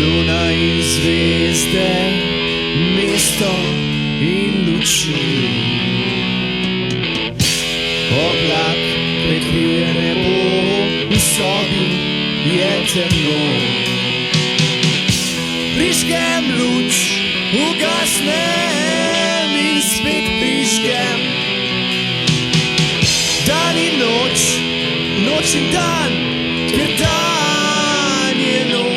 Luna in zvezde, mesto in luči. Oblak prekrije nebo, v sobi je temno. Prižgem luč, ugasnem in spet prižgem. Dan in noč, noč in dan, ker dan je noč.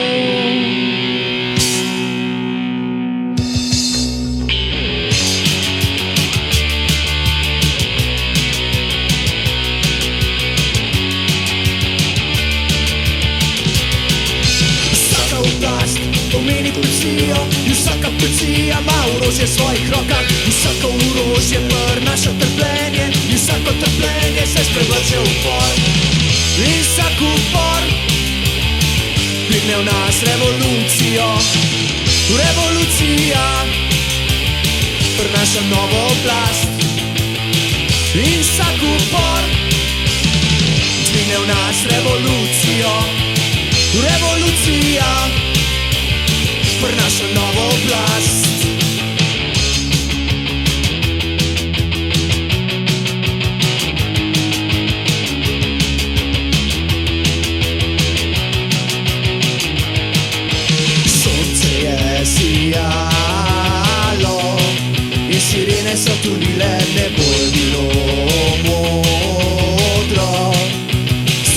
Pomeni policijo in vsaka policija ima orožje v svojih rokah. Vsako orožje prinaša trpljenje in vsako trpljenje se sprevrže v upor. In vsak upor dvigne v nas revolucijo. Revolucija prinaša novo oblast. In vsak upor dvigne v nas revolucijo. Revolucija prinaša novo oblast. Sonce je sijalo in sirene so tulile, nebo je bilo modro.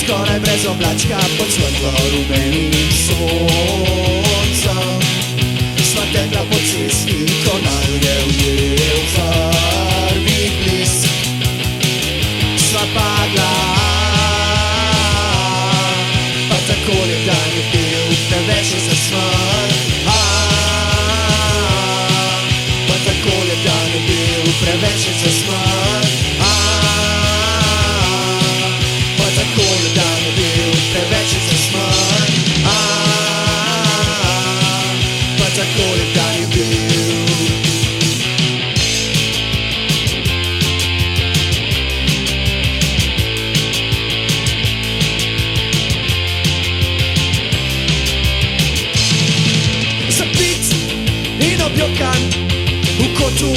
Skoraj brez oblačka pod svetlo rumenim soncem. Sva tekla po cesti, ko naju je ujel prvi blisk. Sva padla, pa takole dan je bil, preveč je za smrt. Pa takole dan je bil, preveč je za smrt. Pa takole dan je bil, preveč je za smrt. Takole dan je bil. Zapit in objokan v kotu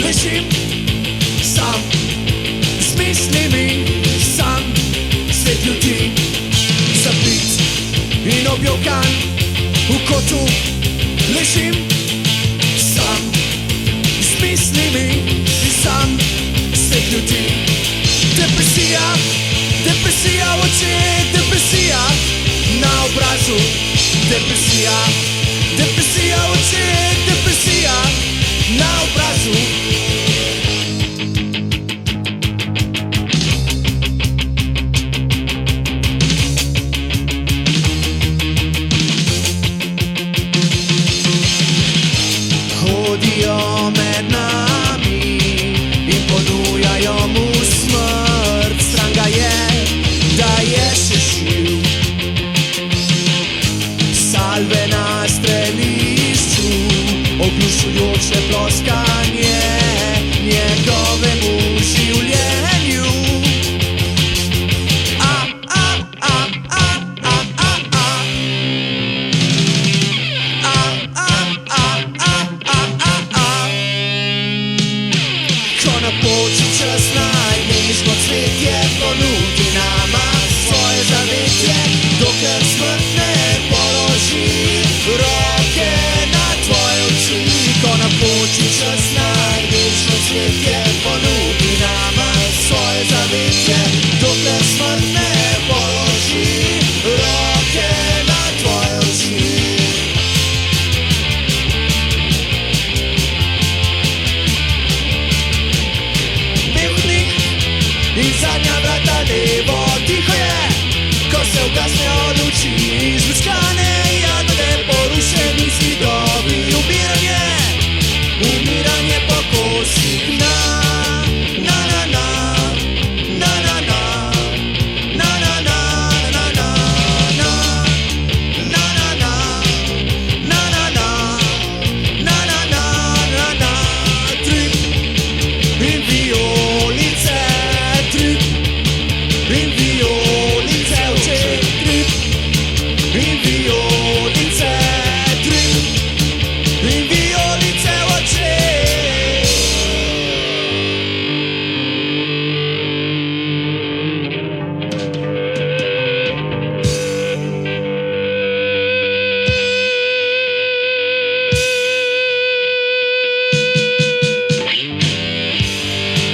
ležim sam, z mislimi sam, svet ljudi. Zapit in objokan v kotu ležim sam, z mislimi in sam, svet ljudi. Depresija, depresija v očeh, depresija na obrazu. Depresija, depresija v očeh, depresija na obrazu. Hodijo med nami in ponujajo mu smrt. Stran ga je, da je še živ. Salve na strelišču, oglušujoče ploskanje njegovemu življenju. Napoči čas najnižno cvetje, ponudi nama svoje zavetje, dokler smrt ne položi roke na tvoje oči. Ko napoči čas najnižno cvetje, ponudi nama svoje in zadnja vrata levo. Tiho je, ko se ugasnejo luči, zlučkane jagode, porušeni zidovi. Umiranje po kosih.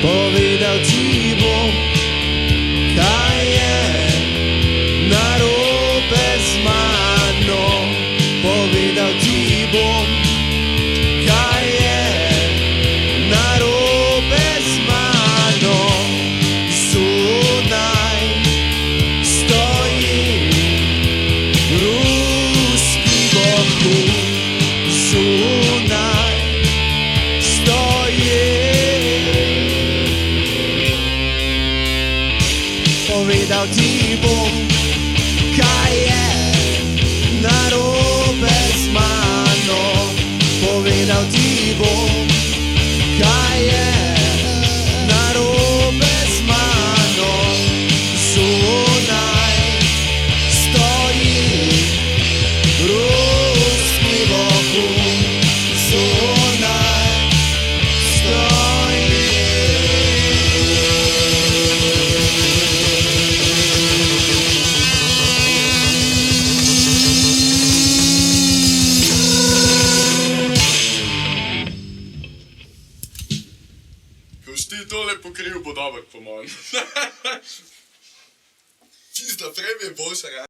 Povedal ti bom, kaj je narobe z mano. Povedal ti bom, kaj je narobe z mano. Zunaj stoji ruski vohun. Zunaj stoji. Povedal ti bom, kaj je narobe z mano. Povedal ti bom, kaj je narobe z mano. Zunaj stoji ruski vohun. Zunaj stoji. Ko si ti tole pokril, bo dobro po mojem. Tista prej mi je boljša.